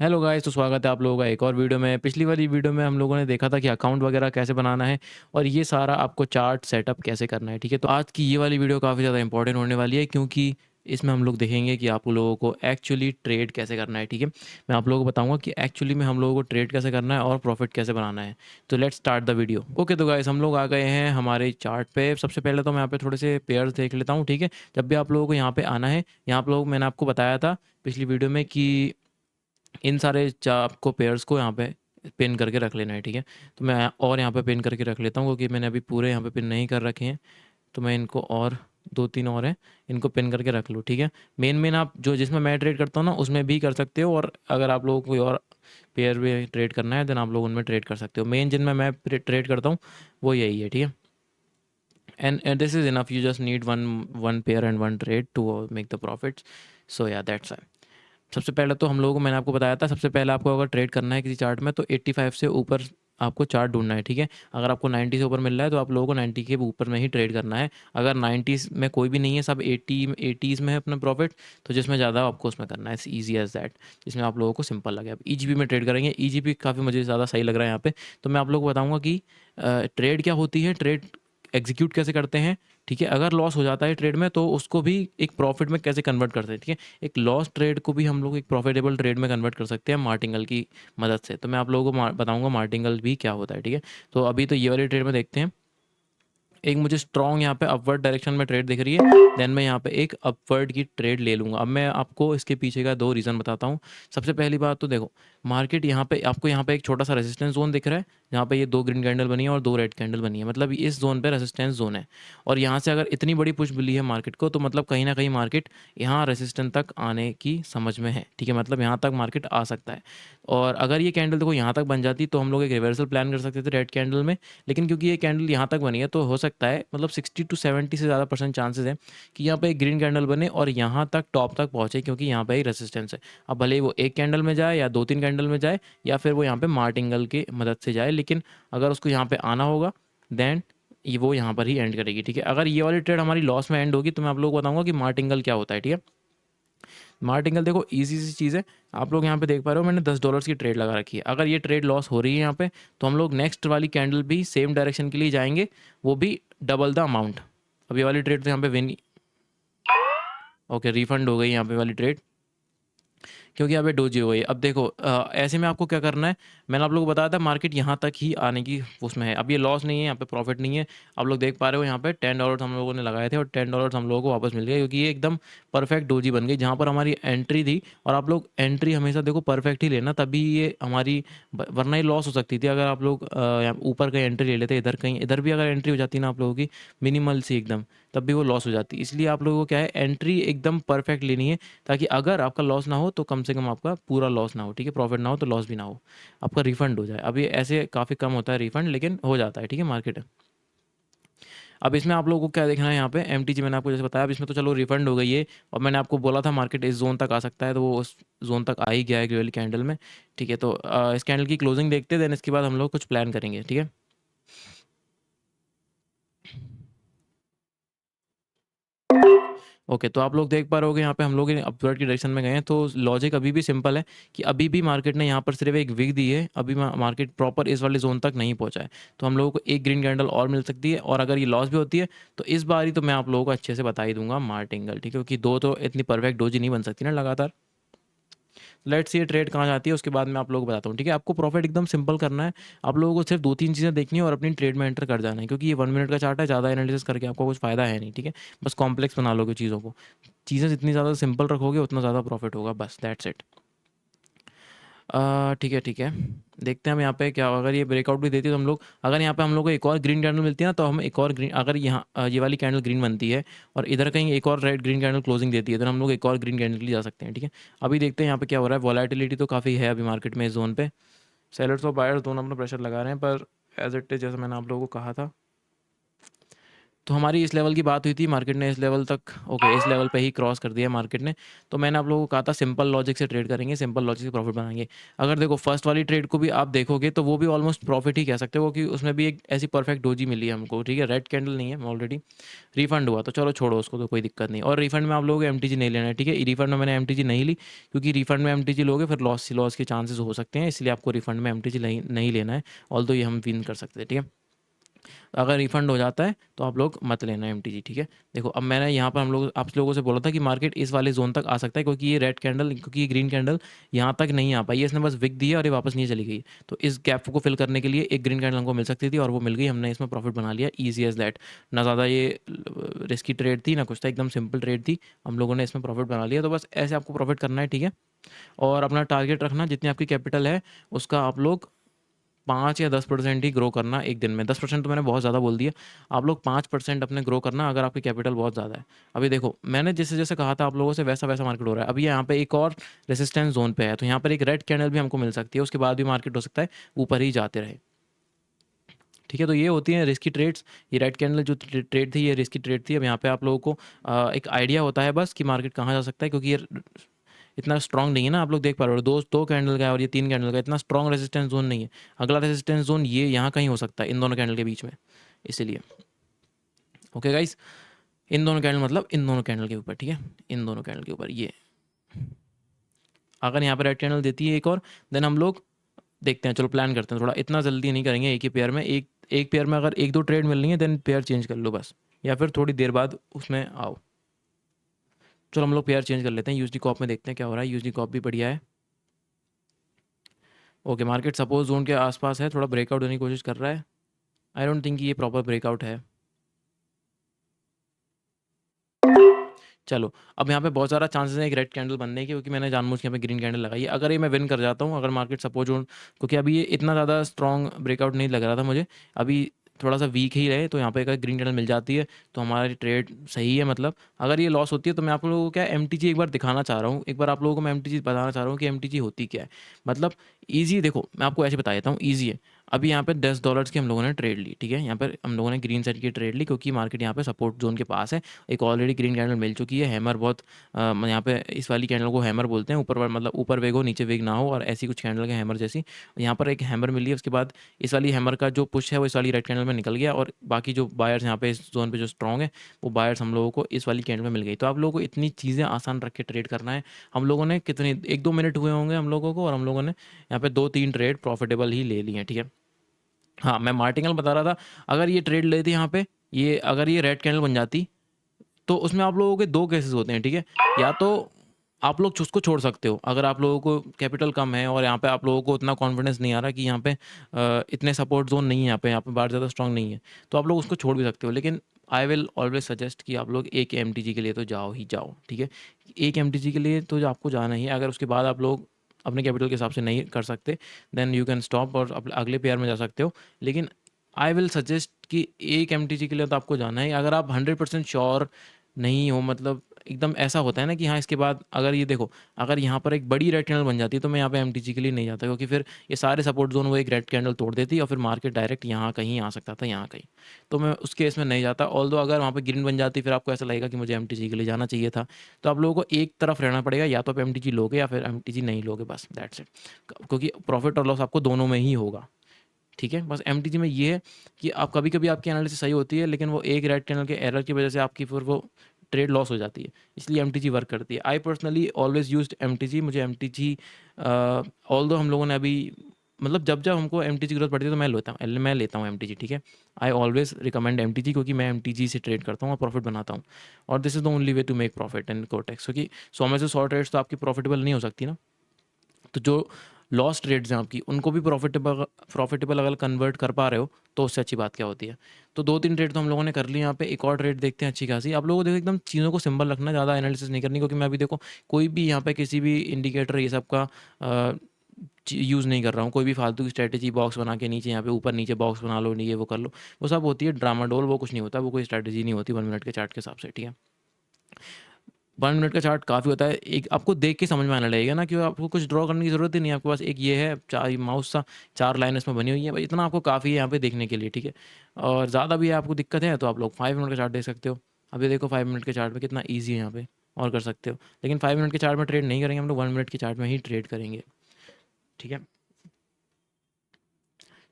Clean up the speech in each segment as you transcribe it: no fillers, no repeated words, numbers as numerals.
Hello guys, तो स्वागत है आप लोगों का एक और वीडियो में। पिछली वाली वीडियो में हम लोगों ने देखा था कि अकाउंट वगैरह कैसे बनाना है और ये सारा आपको चार्ट सेटअप कैसे करना है, ठीक है। तो आज की ये वाली वीडियो काफ़ी ज़्यादा इंपॉर्टेंट होने वाली है क्योंकि इसमें हम लोग देखेंगे कि आप लोगों को एक्चुअली ट्रेड कैसे करना है, ठीक है। मैं आप लोगों को बताऊंगा कि एक्चुअली में हम लोगों को ट्रेड कैसे करना है और प्रॉफिट कैसे बनाना है। तो let's start the video. Okay, तो गाइस हम लोग आ गए हैं हमारे चार्ट पे। सबसे पहले तो मैं यहाँ पे थोड़े से पेयर्स देख लेता हूँ, ठीक है। जब भी आप लोगों को यहाँ पे आना है, यहाँ आप लोग मैंने आपको बताया था पिछली वीडियो में कि इन सारे आपको पेयर्स को यहाँ पे पिन करके रख लेना है, ठीक है। तो मैं और यहाँ पे पिन करके रख लेता हूँ क्योंकि मैंने अभी पूरे यहाँ पे पिन नहीं कर रखे हैं। तो मैं इनको और दो तीन और हैं, इनको पिन करके रख लूँ, ठीक है। मेन मेन आप जो जिसमें मैं ट्रेड करता हूँ ना उसमें भी कर सकते हो, और अगर आप लोगों को कोई और पेयर भी ट्रेड करना है देन आप लोग उनमें ट्रेड कर सकते हो। मेन जिनमें मैं ट्रेड करता हूँ वो यही है, ठीक है। And this is enough, you just need one one pair and one trade to make the profits. So yeah that's. सबसे पहले तो हम लोगों को मैंने आपको बताया था, सबसे पहले आपको अगर ट्रेड करना है किसी चार्ट में तो 85 से ऊपर आपको चार्ट ढूंढना है, ठीक है। अगर आपको 90 से ऊपर मिल रहा है तो आप लोगों को 90 के ऊपर में ही ट्रेड करना है। अगर 90 में कोई भी नहीं है, सब 80s में है अपना प्रॉफिट, तो जिसमें ज़्यादा आपको उसमें करना है, ईजी एज दैट। जिसमें आप लोगों को सिंपल लगे। अब ईजीपी में ट्रेड करेंगे, ईजीपी काफ़ी मुझे ज़्यादा सही लग रहा है यहाँ पे। तो मैं आप लोगों को बताऊँगा कि ट्रेड क्या होती है, ट्रेड एग्जीक्यूट कैसे करते हैं, ठीक है। अगर लॉस हो जाता है ट्रेड में तो उसको भी एक प्रॉफिट में कैसे कन्वर्ट करते हैं, ठीक है। एक लॉस ट्रेड को भी हम लोग एक प्रॉफिटेबल ट्रेड में कन्वर्ट कर सकते हैं मार्टिंगल की मदद से। तो मैं आप लोगों को बताऊंगा मार्टिंगल भी क्या होता है, ठीक है। तो अभी तो ये वाली ट्रेड में देखते हैं। एक मुझे स्ट्रॉन्ग यहाँ पे अपवर्ड डायरेक्शन में ट्रेड दिख रही है, देन मैं यहाँ पे एक अपवर्ड की ट्रेड ले लूँगा। अब मैं आपको इसके पीछे का दो रीज़न बताता हूँ। सबसे पहली बात तो देखो, मार्केट यहाँ पे आपको यहाँ पे एक छोटा सा रेजिस्टेंस जोन दिख रहा है, जहाँ पे ये दो ग्रीन कैंडल बनी है और दो रेड कैंडल बनी है, मतलब इस जोन पे रेजिस्टेंस जोन है। और यहाँ से अगर इतनी बड़ी पुश मिली है मार्केट को तो मतलब कहीं ना कहीं मार्केट यहाँ रेजिस्टेंस तक आने की समझ में है, ठीक है। मतलब यहाँ तक मार्केट आ सकता है। और अगर ये कैंडल देखो यहाँ तक बन जाती तो हम लोग एक रिवर्सल प्लान कर सकते थे रेड कैंडल में। लेकिन क्योंकि ये कैंडल यहाँ तक बनी है तो हो सकता है, मतलब 60 to 70 से ज़्यादा परसेंट चांसेस है कि यहाँ पे एक ग्रीन कैंडल बने और यहाँ तक टॉप तक पहुँचे, क्योंकि यहाँ पे ही रेसिस्टेंस है। अब भले ही वो एक कैंडल में जाए या दो तीन कैंडल में जाए या फिर वो यहाँ पे मार्टिंगल की मदद से जाए, लेकिन अगर उसको यहाँ पे आना होगा देन ये वो यहाँ पर ही एंड करेगी, ठीक है। अगर ये वाली ट्रेड हमारी लॉस में एंड होगी तो मैं आप लोगों को बताऊंगा कि मार्टिंगल क्या होता है, ठीक है। मार्टिंगल देखो ईजी सी चीज़ है। आप लोग यहाँ पे देख पा रहे हो मैंने $10 की ट्रेड लगा रखी है। अगर ये ट्रेड लॉस हो रही है यहाँ पे तो हम लोग नेक्स्ट वाली कैंडल भी सेम डायरेक्शन के लिए जाएंगे, वो भी डबल द अमाउंट। अब ये वाली ट्रेड तो यहाँ पे विन, ओके रिफंड हो गई यहाँ पे वाली ट्रेड क्योंकि यहाँ पे डोजी हो गई। अब देखो ऐसे में आपको क्या करना है, मैंने आप लोगों को बताया था मार्केट यहाँ तक ही आने की उसमें है। अब ये लॉस नहीं है, यहाँ पे प्रॉफिट नहीं है। आप लोग देख पा रहे हो यहाँ पे $10 हम लोगों ने लगाए थे और $10 हम लोगों को वापस मिल गया, क्योंकि ये एकदम परफेक्ट डोजी बन गई जहाँ पर हमारी एंट्री थी। और आप लोग एंट्री हमेशा देखो परफेक्ट ही लेना, तभी ये हमारी वरना ही लॉस हो सकती थी। अगर आप लोग यहाँ ऊपर कहीं एंट्री ले लेते, इधर कहीं इधर भी अगर एंट्री हो जाती ना आप लोगों की मिनिमल सी एकदम, तब भी वो लॉस हो जाती। इसलिए आप लोगों को क्या है, एंट्री एकदम परफेक्ट लेनी है, ताकि अगर आपका लॉस ना हो तो कम से कम आपका पूरा लॉस ना हो, ठीक है। प्रॉफिट ना हो तो लॉस भी ना हो, आपका रिफंड हो जाए। अभी ऐसे काफ़ी कम होता है रिफंड, लेकिन हो जाता है, ठीक है मार्केट। अब इसमें आप लोगों को क्या देखना है, यहाँ पे एम मैंने आपको जैसे बताया। अब इसमें तो चलो रिफंड हो गई है, और मैंने आपको बोला था मार्केट इस जोन तक आ सकता है, तो वो उस जोन तक आ ही गया है ग्लोबल कैंडल में, ठीक है। तो इस कैंडल की क्लोजिंग देखते हैं, देन इसके बाद हम लोग कुछ प्लान करेंगे, ठीक है। ओके, तो आप लोग देख पा रहे होगे यहाँ पे हम लोग अपवर्ड की डायरेक्शन में गए हैं। तो लॉजिक अभी भी सिंपल है कि अभी भी मार्केट ने यहाँ पर सिर्फ एक विक दी है, अभी मार्केट प्रॉपर इस वाले जोन तक नहीं पहुँचा है। तो हम लोगों को एक ग्रीन कैंडल और मिल सकती है, और अगर ये लॉस भी होती है तो इस बार ही तो मैं आप लोगों को अच्छे से बता ही दूंगा मार्टिंगल, ठीक है। क्योंकि दो तो इतनी परफेक्ट डोजी नहीं बन सकती ना लगातार। लेट्स ये ट्रेड कहाँ जाती है उसके बाद मैं आप लोगों को बताता हूँ, ठीक है। आपको प्रॉफिट एकदम सिंपल करना है। आप लोगों को सिर्फ दो तीन चीज़ें देखनी है और अपनी ट्रेड में एंटर कर जाना है, क्योंकि ये 1 मिनट का चार्ट है, ज़्यादा एनालिसिस करके आपको कुछ फ़ायदा है नहीं, ठीक है। बस कॉम्प्लेक्स बना लोगे चीज़ों को। चीज़ें जितनी ज़्यादा सिंपल रखोगे उतना ज़्यादा प्रॉफिट होगा, बस दैट्स इट। ठीक है ठीक है। देखते हैं हम यहाँ पे क्या, अगर ये ब्रेकआउट भी देती है तो हम लोग, अगर यहाँ पे हम लोग को एक और ग्रीन कैंडल मिलती है ना तो हम एक और ग्रीन, अगर यहाँ ये वाली कैंडल ग्रीन बनती है और इधर कहीं एक और रेड ग्रीन कैंडल क्लोजिंग देती है तो हम लोग एक और ग्रीन कैंडल के लिए जा सकते हैं, ठीक है। अभी देखते हैं यहाँ पे क्या हो रहा है। वॉलेटिलिटी तो काफ़ी है अभी मार्केट में इस जोन पे। सेलर्स और बायर्स दोनों अपना प्रेशर लगा रहे हैं, पर एज इट इज जैसे मैंने आप लोगों को कहा था तो हमारी इस लेवल की बात हुई थी, मार्केट ने इस लेवल तक इस लेवल पे ही क्रॉस कर दिया मार्केट ने। तो मैंने आप लोगों को कहा था सिंपल लॉजिक से ट्रेड करेंगे, सिंपल लॉजिक से प्रॉफिट बनाएंगे। अगर देखो फर्स्ट वाली ट्रेड को भी आप देखोगे तो वो भी ऑलमोस्ट प्रॉफिट ही कह सकते हो, क्योंकि उसमें भी एक ऐसी परफेक्ट डोजी मिली है हमको, ठीक है। रेड कैंडल नहीं है ऑलरेडी, रिफंड हुआ तो चलो छोड़ो उसको, तो कोई दिक्कत नहीं। और रिफंड में आप लोगों को एमटीजी नहीं लेना है, ठीक है। रिफंड में मैंने एमटीजी नहीं ली, क्योंकि रिफंड में एमटीजी लोगे फिर लॉस के चांसेस हो सकते हैं, इसलिए आपको रिफंड में एमटीजी नहीं लेना है। ऑल ये हम विन कर सकते हैं, ठीक है। अगर रिफंड हो जाता है तो आप लोग मत लेना एमटीजी, ठीक है। देखो अब मैंने यहाँ पर आप लोगों से बोला था कि मार्केट इस वाले जोन तक आ सकता है, क्योंकि ये रेड कैंडल, क्योंकि ये ग्रीन कैंडल यहाँ तक नहीं आ पाई है, इसने बस विक दी है और ये वापस नहीं चली गई। तो इस गैप को फिल करने के लिए एक ग्रीन कैंडल हमको मिल सकती थी और वो मिल गई, हमने इसमें प्रॉफिट बना लिया, ईजी एज दैट। ना ज़्यादा ये रिस्की ट्रेड थी ना कुछ था, एकदम सिंपल ट्रेड थी, हम लोगों ने इसमें प्रॉफिट बना लिया। तो बस ऐसे आपको प्रॉफिट करना है, ठीक है। और अपना टारगेट रखना, जितनी आपकी कैपिटल है उसका आप लोग 5 या 10% ही ग्रो करना एक दिन में। 10% तो मैंने बहुत ज़्यादा बोल दिया, आप लोग 5% अपने ग्रो करना अगर आपकी कैपिटल बहुत ज़्यादा है। अभी देखो मैंने जैसे जैसे कहा था आप लोगों से, वैसा वैसा मार्केट हो रहा है। अभी यहाँ पे एक और रेसिस्टेंस जोन पे है, तो यहाँ पर एक रेड कैंडल भी हमको मिल सकती है, उसके बाद भी मार्केट हो सकता है ऊपर ही जाते रहे, ठीक है। तो ये होती हैं रिस्की ट्रेड्स। ये रेड कैंडल जो ट्रेड थी ये रिस्की ट्रेड थी। अब यहाँ पे आप लोगों को एक आइडिया होता है बस कि मार्केट कहाँ जा सकता है, क्योंकि ये इतना स्ट्रॉन्ग नहीं है ना, आप लोग देख पा रहे हो, दो कैंडल का है और ये 3 कैंडल का, इतना स्ट्रॉन्ग रेजिस्टेंस जोन नहीं है। अगला रेजिस्टेंस जोन ये यहाँ कहीं हो सकता है, इन दोनों कैंडल के बीच में, इसीलिए। ओके गाइस, इन दोनों कैंडल मतलब इन दोनों कैंडल के ऊपर, ठीक है, इन दोनों कैंडल के ऊपर। ये अगर यहाँ पर रेड कैंडल देती है एक और, देन हम लोग देखते हैं, चलो प्लान करते हैं थोड़ा, इतना जल्दी नहीं करेंगे एक ही पेयर में। एक पेयर में अगर 1-2 ट्रेड मिल रही है देन पेयर चेंज कर लो बस, या फिर थोड़ी देर बाद उसमें आओ। चलो हम लोग पेयर चेंज कर लेते हैं, यूएसडी कॉप में देखते हैं क्या हो रहा है। यूएसडी कॉप भी बढ़िया है। ओके, मार्केट सपोज जोन के आसपास है, थोड़ा ब्रेकआउट होने की कोशिश कर रहा है। आई डोंट थिंक ये प्रॉपर ब्रेकआउट है। चलो अब यहाँ पे बहुत सारा चांसेस है एक रेड कैंडल बनने के, क्योंकि मैंने जानबूझ के यहाँ पे ग्रीन कैंडल लगाई है। अगर ये मैं विन कर जाता हूँ, अगर मार्केट सपोज जोन, क्योंकि अभी ये इतना ज़्यादा स्ट्रॉन्ग ब्रेकआउट नहीं लग रहा था मुझे, अभी थोड़ा सा वीक ही रहे, तो यहाँ पे अगर ग्रीन कैंडल मिल जाती है तो हमारी ट्रेड सही है। मतलब अगर ये लॉस होती है तो मैं आप लोगों को क्या एम एक बार दिखाना चाह रहा हूँ, एक बार आप लोगों को मैं एम बताना चाह रहा हूँ कि एम होती क्या है। मतलब ईजी, देखो मैं आपको ऐसे बता देता हूँ, ईजी है। अभी यहाँ पे $10 की हम लोगों ने ट्रेड ली, ठीक है। यहाँ पर हम लोगों ने ग्रीन साइड की ट्रेड ली, क्योंकि मार्केट यहाँ पे सपोर्ट जोन के पास है। एक ऑलरेडी ग्रीन कैंडल मिल चुकी है, हैमर बहुत यहाँ पे इस वाली कैंडल को हैमर बोलते हैं, ऊपर मतलब ऊपर वेग हो नीचे वेग ना हो, और ऐसी कुछ कैंडल के हैमर जैसी। यहाँ पर एक हैमर मिली है, उसके बाद इस वाली हैमर का जो पुश है वो इस वाली रेड कैंडल में निकल गया, और बाकी जो बायर्स यहाँ पे इस जोन पे जो स्ट्रॉन्ग है वो बायर्स हम लोगों को इस वाली कैंडल में मिल गई। तो आप लोगों को इतनी चीज़ें आसान रख के ट्रेड करना है। हम लोगों ने कितने 1-2 मिनट हुए होंगे हम लोगों को, और हम लोगों ने यहाँ पे 2-3 ट्रेड प्रॉफिटेबल ही ले ली हैं, ठीक है। हाँ, मैं मार्टिनल बता रहा था, अगर ये ट्रेड लेती यहाँ पे, ये अगर ये रेड कैंडल बन जाती तो उसमें आप लोगों के 2 केसेस होते हैं, ठीक है। या तो आप लोग उसको छोड़ सकते हो, अगर आप लोगों को कैपिटल कम है और यहाँ पे आप लोगों को उतना कॉन्फिडेंस नहीं आ रहा कि यहाँ पे इतने सपोर्ट जोन नहीं है, यहाँ पे बार ज़्यादा स्ट्रॉन्ग नहीं है, तो आप लोग उसको छोड़ भी सकते हो। लेकिन आई विल ऑलवेज सजेस्ट कि आप लोग एक एम के लिए तो जाओ ही जाओ, ठीक है। एक एम के लिए तो जो आपको जाना ही है। अगर उसके बाद आप लोग अपने कैपिटल के हिसाब से नहीं कर सकते, देन यू कैन स्टॉप और अगले पेयर में जा सकते हो। लेकिन आई विल सजेस्ट कि एक एम के लिए तो आपको जाना है। अगर आप 100% श्योर नहीं हो, मतलब एकदम ऐसा होता है ना कि हाँ इसके बाद अगर ये देखो, अगर यहाँ पर एक बड़ी रेड कैंडल बन जाती है तो मैं यहाँ पे एम के लिए नहीं जाता, क्योंकि फिर ये सारे सपोर्ट जोन वो एक रेड कैंडल तोड़ देती और फिर मार्केट डायरेक्ट यहाँ कहीं आ सकता था, यहाँ कहीं। तो मैं उस केस में नहीं जाता। ऑल्दो अगर वहाँ पे ग्रीन बन जाती फिर आपको ऐसा लगेगा कि मुझे एम के लिए जाना चाहिए था। तो आप लोगों को एक तरफ रहना पड़ेगा, या तो आप एम लोगे या फिर एम नहीं लोगे, बस दैट्स इट। क्योंकि प्रॉफिट और लॉस आपको दोनों में ही होगा, ठीक है। बस एम में ये है कि आप कभी कभी आपकी एनालिसिस सही होती है, लेकिन वो एक रेड कैंडल के एरर की वजह से आपकी फिर वो ट्रेड लॉस हो जाती है, इसलिए एम वर्क करती है। I personally always used um मुझे एम ऑल्दो हम लोगों ने अभी मतलब जब जब हमको एम की जरूरत पड़ती है तो मैं लेता हूँ एम ठीक है। आई ऑलवेज रिकमेंड एम क्योंकि मैं एम से ट्रेड करता हूँ और प्रॉफिट बनाता हूँ, और this is the only way to make profit in Quotex, क्योंकि 100 में से 100 ट्रेड्स तो आपकी प्रॉफिटेबल नहीं हो सकती ना। तो जो लॉस ट्रेड्स हैं आपकी, उनको भी प्रॉफिटेबल अगर कन्वर्ट कर पा रहे हो तो उससे अच्छी बात क्या होती है। तो 2-3 ट्रेड तो हम लोगों ने कर ली। यहाँ पे एक और ट्रेड देखते हैं अच्छी खासी। आप लोगों को देखो एकदम चीज़ों को सिंपल रखना, ज़्यादा एनालिसिस नहीं करनी, क्योंकि मैं अभी देखो कोई भी यहाँ पे किसी भी इंडिकेटर ये सब का यूज़ नहीं कर रहा हूँ। कोई भी फालतू की स्ट्रैटेजी बॉक्स बना के नीचे यहाँ पे ऊपर नीचे बॉक्स बना लो, नहीं ये वो कर लो, वो सब होती है ड्रामा डोल, वो कुछ नहीं होता, वो कोई स्ट्रैटेजी नहीं होती 1 मिनट के चार्ट के हिसाब से, ठीक है। 1 मिनट का चार्ट काफ़ी होता है, एक आपको देख के समझ में आने लगेगा ना कि आपको कुछ ड्रॉ करने की ज़रूरत ही नहीं है, आपके पास एक ये है माउस सा 4 लाइन इसमें बनी हुई है, भाई इतना आपको काफ़ी है यहाँ पे देखने के लिए, ठीक है। और ज़्यादा भी आपको दिक्कत है तो आप लोग 5 मिनट का चार्ट देख सकते हो। अब ये देखो 5 मिनट के चार्ट पे कितना ईज़ी है यहाँ पे, और कर सकते हो। लेकिन 5 मिनट के चार्ट में ट्रेड नहीं करेंगे हम लोग, 1 मिनट के चार्ट में ही ट्रेड करेंगे, ठीक है।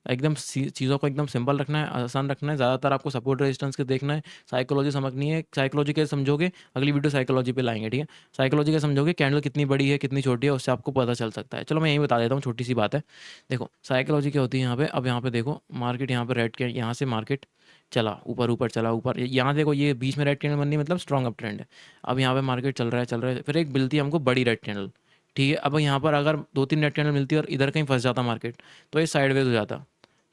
एकदम चीज़ों को एकदम सिंपल रखना है, आसान रखना है। ज़्यादातर आपको सपोर्ट रेजिस्टेंस के देखना है, साइकोलॉजी समझनी है। साइकोलॉजी कैसे समझोगे, अगली वीडियो साइकोलॉजी पे लाएंगे, ठीक है। साइकोलॉजी कैसे समझोगे, कैंडल कितनी बड़ी है कितनी छोटी है, उससे आपको पता चल सकता है। चलो मैं यही बता देता हूँ, छोटी सी बात है। देखो साइकोलॉजी क्या होती है यहाँ पे, अब यहाँ पे देखो मार्केट यहाँ पे रेड के यहाँ से मार्केट चला ऊपर, ऊपर चला ऊपर, यहाँ देखो ये बीच में रेड कैंडल बननी मतलब स्ट्रॉन्ग अप ट्रेंड है। अब यहाँ पे मार्केट चल रहा है, फिर एक मिलती है हमको बड़ी रेड कैंडल, ठीक है। अब यहाँ पर अगर 2-3 रेड कैंडल मिलती है और इधर कहीं फंस जाता मार्केट, तो ये साइडवेज हो जाता।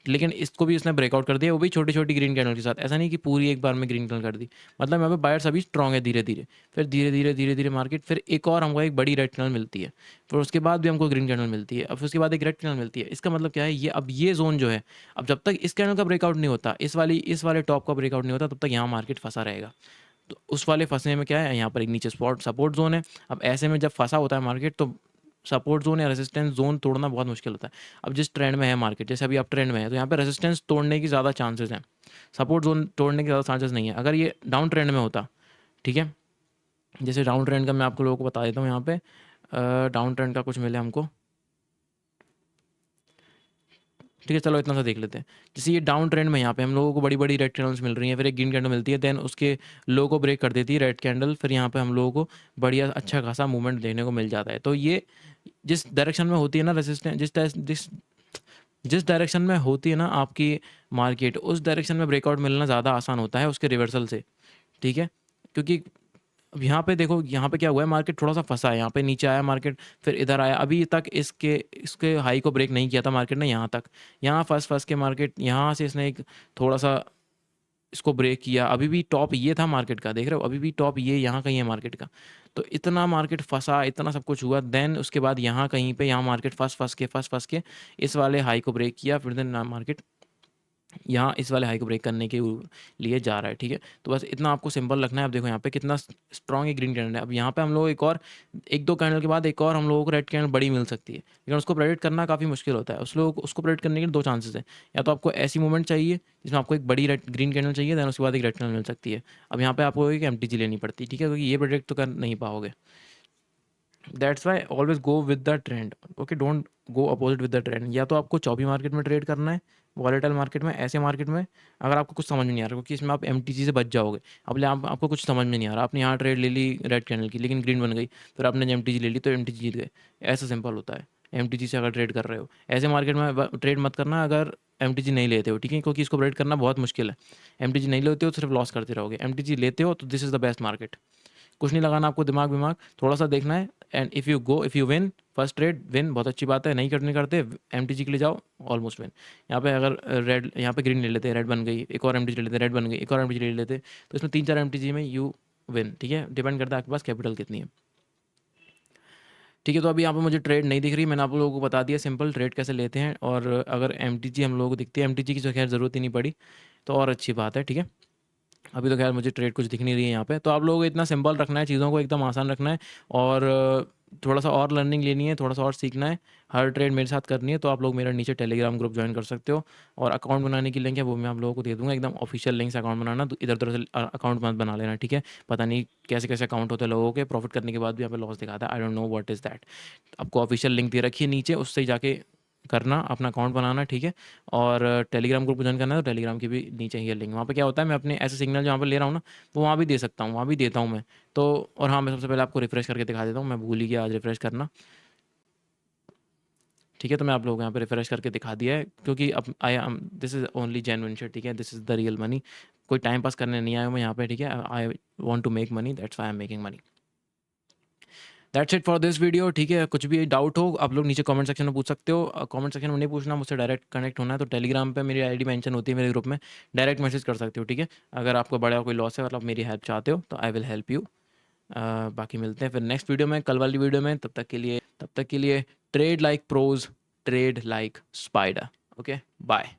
लेकिन इसको भी इसने ब्रेकआउट कर दिया, वो भी छोटी-छोटी ग्रीन कैंडल के साथ। ऐसा नहीं कि पूरी एक बार में ग्रीन कैंडल कर दी। मतलब यहाँ पे बायर्स अभी स्ट्रॉन्ग है धीरे-धीरे। फिर धीरे-धीरे, धीरे-धीरे मार्केट, फिर एक और हमको एक बड़ी रेड कैंडल मिलती है। फिर उसके बाद भी हमको ग्रीन कैंडल मिलती है। अब फिर उसके बाद एक रेड कैंडल मिलती है। इसका मतलब क्या है, ये अब ये ज़ोन जो है, अब जब तक इस कैंडल का ब्रेकआउट नहीं होता, इस वाले टॉप का ब्रेकआउट नहीं होता, तब तक यहाँ मार्केट फँसा रहेगा। तो उस वाले फँसने में क्या है, यहाँ पर एक नीचे सपोर्ट ज़ोन है। अब ऐसे में जब फँसा होता है मार्केट, तो सपोर्ट ज़ोन या रेजिस्टेंस ज़ोन तोड़ना बहुत मुश्किल होता है। अब जिस ट्रेंड में है मार्केट, जैसे अभी अप ट्रेंड में है, तो यहाँ पे रेजिस्टेंस तोड़ने की ज़्यादा चांसेस हैं, सपोर्ट ज़ोन तोड़ने के ज़्यादा चांसेस नहीं है। अगर ये डाउन ट्रेंड में होता, ठीक है, जैसे डाउन ट्रेंड का मैं आपको लोगों को बता देता हूँ यहाँ पे, डाउन ट्रेंड का कुछ मिले हमको, ठीक है। चलो इतना सा देख लेते हैं। जैसे ये डाउन ट्रेंड में यहाँ पे हम लोगों को बड़ी बड़ी रेड कैंडल्स मिल रही हैं, फिर एक ग्रीन कैंडल मिलती है, देन उसके लो को ब्रेक कर देती है रेड कैंडल, फिर यहाँ पे हम लोगों को बढ़िया अच्छा खासा मूवमेंट देखने को मिल जाता है। तो ये जिस डायरेक्शन में होती है ना रेजिस्टेंस, जिस डायरेक्शन में होती है ना आपकी मार्केट, उस डायरेक्शन में ब्रेकआउट मिलना ज़्यादा आसान होता है उसके रिवर्सल से, ठीक है। क्योंकि अब यहाँ पे देखो, यहाँ पे क्या हुआ है, मार्केट थोड़ा सा फंसा है, यहाँ पे नीचे आया मार्केट, फिर इधर आया, अभी तक इसके इसके हाई को ब्रेक नहीं किया था मार्केट ने, यहाँ तक, यहाँ फंस के मार्केट यहाँ से इसने एक थोड़ा सा इसको ब्रेक किया। अभी भी टॉप ये था मार्केट का, देख रहे हो, अभी भी टॉप ये यहाँ कहीं है मार्केट का। तो इतना मार्केट फंसा, इतना सब कुछ हुआ, देन उसके बाद यहाँ कहीं पे यहाँ मार्केट फंस के इस वाले हाई को ब्रेक किया, फिर देन मार्केट यहाँ इस वाले हाई को ब्रेक करने के लिए जा रहा है, ठीक है। तो बस इतना आपको सिंपल रखना है। अब देखो यहाँ पे कितना स्ट्रॉन्ग एक ग्रीन कैंडल है। अब यहाँ पे हम लोग एक दो कैंडल के बाद एक और हम लोगों को रेड कैंडल बड़ी मिल सकती है, लेकिन उसको प्रेडिक्ट करना काफ़ी मुश्किल होता है। उसको प्रेडिक्ट करने के दो चांसेस हैं, या तो आपको ऐसी मूवमेंट चाहिए जिसमें आपको एक बड़ी रेड ग्रीन कैंडल चाहिए, दैन उसके बाद एक रेड कैंडल मिल सकती है। अब यहाँ पे आपको एक MTG लेनी पड़ती है, ठीक है, क्योंकि ये प्रेडिक्ट तो कर नहीं पाओगे। That's why always go with the trend, okay, don't go opposite with the trend. या तो आपको चौबी मार्केट में ट्रेड करना है, वॉलेटाइल मार्केट में, ऐसे मार्केट में अगर आपको कुछ समझ में नहीं आ रहा, क्योंकि इसमें आप MTG से बच जाओगे। अब आपको कुछ समझ में नहीं आ रहा, आपने यहाँ ट्रेड ले ली रेड कैंडल की, लेकिन ग्रीन बन गई, फिर आपने MTG ले ली तो MTG जीत गए। ऐसा सिंपल होता है। MTG से अगर ट्रेड कर रहे हो, ऐसे मार्केट में ट्रेड मत करना अगर MTG नहीं लेते हो, ठीक है, क्योंकि इसको प्रेडिक्ट करना बहुत मुश्किल है। MTG नहीं लेते हो तो सिर्फ लॉस करते रहोगे, MTG लेते हो तो this is the best market. कुछ नहीं लगाना आपको, दिमाग थोड़ा सा देखना है, and if you win first trade win, बहुत अच्छी बात है। नहीं करते MTG के लिए जाओ, ऑलमोस्ट विन। यहाँ पे अगर रेड, यहाँ पे ग्रीन ले लेते, रेड बन गई, एक और MTG ले लेते, रेड बन गई, एक और MTG ले लेते, तो इसमें 3-4 MTG में यू विन, ठीक है। डिपेंड करता है आपके पास कैपिटल कितनी है, ठीक है। तो अभी यहाँ पे मुझे ट्रेड नहीं दिख रही, मैंने आप लोगों को बता दिया सिंपल ट्रेड कैसे लेते हैं। और अगर MTG हम लोगों को दिखती है, MTG की तो खैर ज़रूरत ही नहीं पड़ी, तो और अच्छी बात है, ठीक है। अभी तो खैर मुझे ट्रेड कुछ दिख नहीं रही है यहाँ पे। तो आप लोगों को इतना सिंपल रखना है, चीज़ों को एकदम आसान रखना है, और थोड़ा सा और लर्निंग लेनी है, थोड़ा सा और सीखना है, हर ट्रेड मेरे साथ करनी है, तो आप लोग मेरा नीचे टेलीग्राम ग्रुप ज्वाइन कर सकते हो। और अकाउंट बनाने की लिंक है वो मैं आप लोगों को दे दूंगा, एकदम ऑफिशियल लिंक से अकाउंट बनाना, तो इधर उधर से अकाउंट मत बना लेना, ठीक है। पता नहीं कैसे कैसे अकाउंट होते हैं लोगों के, प्रॉफिट करने के बाद भी यहाँ पे लॉस दिखाता है, I don't know what is that. आपको ऑफिशियल लिंक दे रखी है नीचे, उससे ही जाके करना, अपना अकाउंट बनाना, ठीक है। और टेलीग्राम ग्रुप ज्वाइन करना है, तो टेलीग्राम की भी नीचे ही है लिंक। वहाँ पे क्या होता है, मैं अपने ऐसे सिग्नल जहाँ पर ले रहा हूँ ना, वो वहाँ भी दे सकता हूँ, वहाँ भी देता हूँ मैं तो। और हाँ, मैं सबसे पहले आपको रिफ्रेश करके दिखा देता हूँ, मैं भूल ही गया आज रिफ्रेश करना, ठीक है। तो मैं आप लोगों को यहाँ पे रिफ्रेश करके दिखा दिया है, क्योंकि अब I am this is only genuine shit, ठीक है, this is the real money. कोई टाइम पास करने नहीं आया हूँ मैं यहाँ पे, ठीक है। I want to make money, that's why I am making money. That's it for this video, ठीक है। कुछ भी डाउट हो आप लोग नीचे कमेंट सेक्शन में पूछ सकते हो। कमेंट सेक्शन में नहीं पूछना, मुझसे डायरेक्ट कनेक्ट होना है तो टेलीग्राम पे मेरी आईडी मेंशन होती है मेरे ग्रुप में, डायरेक्ट मैसेज कर सकते हो, ठीक है। अगर आपको बड़ा कोई लॉस है, मतलब मेरी हेल्प चाहते हो, तो आई विल हेल्प यू। बाकी मिलते हैं फिर नेक्स्ट वीडियो में, कल वाली वीडियो में। तब तक के लिए trade like pros, trade like spider, okay, bye.